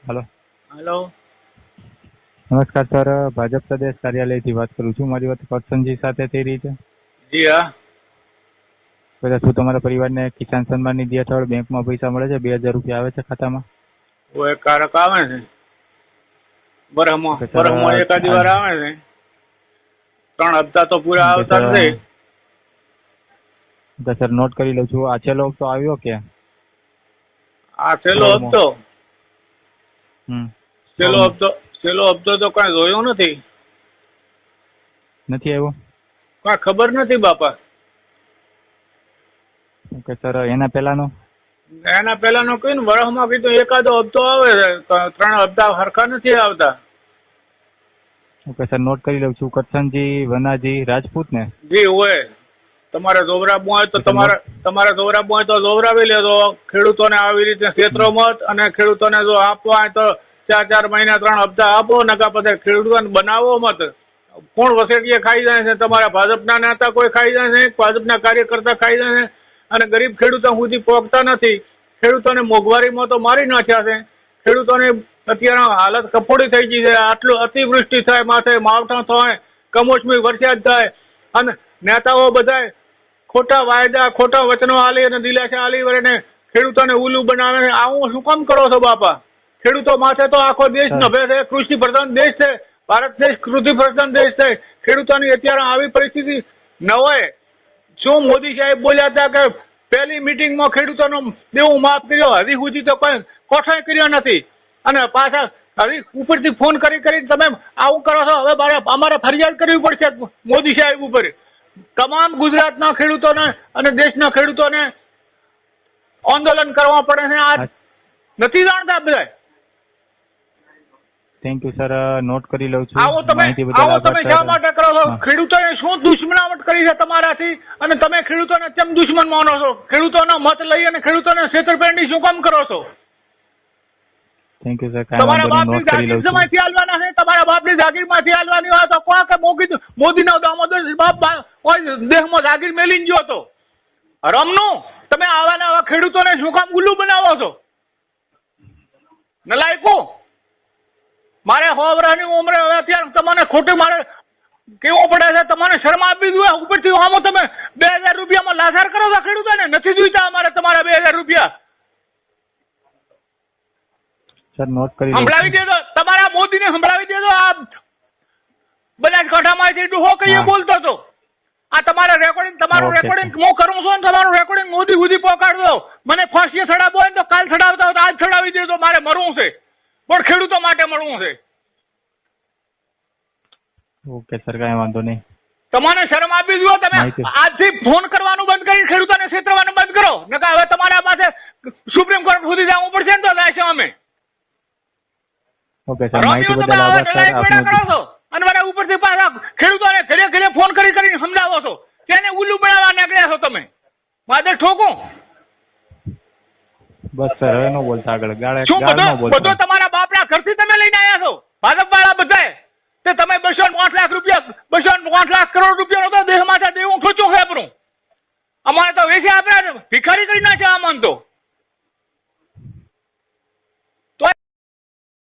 Hello hello. नमस्कार sir, Bhajap प्रदेश કાર્યાલયથી વાત કરું છું. મારી વાત કરશનજી સાથે થઈ રહી છે? જી હા। બધા શું તમારા પરિવારને કિસાન સન્માન નિધિ હેઠળ બેંકમાં પૈસા મળે છે? 2000 રૂપિયા આવે છે ખાતામાં? वो एक कारक आवे છે બરહમાં ઓકે સર, એકાદી વાર આવે છે। 3 હપ્તા તો પૂરા આવતા નથી। સર નોટ કરી લઉં છું. આ છેલ્લો હપ્તો આવ્યો કે? આ છેલ્લો હપ્તો હમ છેલ્લો હપ્તો તો કઈ જોયો નથી। નથી આવ્યો? કઈ ખબર નથી બાપા। ઓકે સર, એના પહેલાનો? એના પહેલાનો કીધું વરહમાં કીધું એકાદો હપ્તો આવે છે, 3 હપ્તા હરખા નથી આવતા। ઓકે સર, નોટ કરી લઉં છું. કરશનજી વનાજી રાજપૂત ને? જી હોય। તમારે જોવરાવવું હોય તો તમારે જોવરાવવું હોય તો જોવરાવી લેજો। ખેડૂતોને આવી રીતે ક્ષેત્રો મત અને ખેડૂતોને જો આપવા હોય તો 4 મહિના 3 હપ્તા આપો, નકા પછી ખેડૂતોને બનાવો મત। કોણ વસેટીએ ખાઈ જાય છે? તમારા ભાજપના નેતા કોઈ ખાઈ જાય છે? ભાજપના કાર્યકર્તા ખાઈ જાય છે? અને ગરીબ ખેડૂતો સુધી પહોંચતા નથી। ખેડૂતોને મોંઘવારીમાં તો મારી નાખ્યા છે। ખેડૂતોને અત્યારે હાલત કફોડી થઈ ગઈ છે। આટલું અતિવૃષ્ટિ થાય, માથે માવઠા થાય, કમોસમી વરસાદ થાય અને નેતાઓ બધા ખોટા વાયદા ખોટા વચનો આલી અને દિલાસા આલી વળીને ખેડૂતોને ઉલ્લુ બનાવે છે। આવું શું કામ કરો છો બાપા? ખેડૂતો માથે તો આખો દેશ નભે છે। કૃષિ પ્રધાન દેશ છે ભારત દેશ, કૃષિ પ્રધાન દેશ છે। ખેડૂતોની અત્યારે આવી પરિસ્થિતિ ન હોય। શું મોદી સાહેબ બોલ્યા હતા કે પહેલી મીટિંગમાં ખેડૂતોનો દેવું માફ કર્યો, હજી સુધી તો કોઈ કોઠાઈ કર્યો નથી અને પાછા હજી ઉપરથી ફોન કરી તમે આવું કરો છો। હવે અમારે ફરિયાદ કરવી પડશે મોદી સાહેબ ઉપર। તમામ ગુજરાતના ખેડૂતોને અને દેશના ખેડૂતોને આંદોલન કરવા પડે છે। આ નથી જાણતા બધા। થેન્ક યુ સર, નોટ કરી લઉં છું। આવો તમે શા માટે કરો છો? ખેડૂતોને શું દુશ્મનાવટ કરી છે તમારાથી અને તમે ખેડૂતોને કેમ દુશ્મન માનો છો? ખેડૂતોનો મત લઈ અને ખેડૂતોને છેતરપિંડી શું કામ કરો છો? થેન્ક યુ સર, તમારા બાપની જાગીર સમયથી હાલવાના છે? તમારા બાપની જાગીરમાંથી હાલવાની હોય તો કોણ કે મોદીનો દામોદર બાપ દેશમાં જાગીર મેલીને ગયો હતો? રમનું તમે આવા ખેડૂતોને શું કામ ઉલ્લુ બનાવો છો? નલાયકો! મારે 100 વર્ષની ઉંમરે હવે અત્યારે તમને ખોટું મારે કેવું પડે છે? તમને શરમ આપી દઉં ઉપરથી આમાં તમે 2000 રૂપિયામાં લાચાર કરો છો ખેડૂતોને? નથી જોઈતા અમારે તમારા 2000 રૂપિયા। સર નોટ કરી સંભળાવી દેજો, તમારા મોદીને સંભળાવી દેજો। આ બનાસકાંઠામાંથી ડોહો કહીએ બોલતો હતો। આ તમારું રેકોર્ડિંગ હું કરું છું ને તમારું રેકોર્ડિંગ મોદી સુધી પહોંચાડજો। મને ફાંસી ચડાવવો હોય તો કાલ ચડાવતા હોય તો આજ ચડાવી દેજો। મારે મરવું છે પણ ખેડૂતો માટે મળવું છે। ઓકે સર, કાંઈ વાંધો નહીં। તમને શરમ આપી દો। તમે આજથી ફોન કરવાનું બંધ કરી ખેડૂતોને છેતરવાનું બંધ કરો, નકા હવે તમારા પાસે સુપ્રીમ કોર્ટ સુધી જવું પડશે ને તો જાય અમે। ઓકે સર, માહિતી બદલ આભાર સર આપનો। અને મારા ઉપરથી પાછા ખેડૂતોને ઘરે ફોન કરીને સમજાવો છો। તેને ઉલ્લુ બનાવવા નીકળ્યા છો તમે। માદર ઠોકો બસ સર, હવે નો બોલતા આગળ શું બધો તમારા બાપના ઘરથી તમે લઈને આવ્યા છો ભાજપ વાળા બધાએ। તે તમે 205 લાખ રૂપિયા 205 લાખ કરોડ રૂપિયાનો તો દેશમાં દેવું ખોચો છે આપણું। અમારે તો વેચી આપણે ભિખારી કરી નાખ્યા આમાં તો।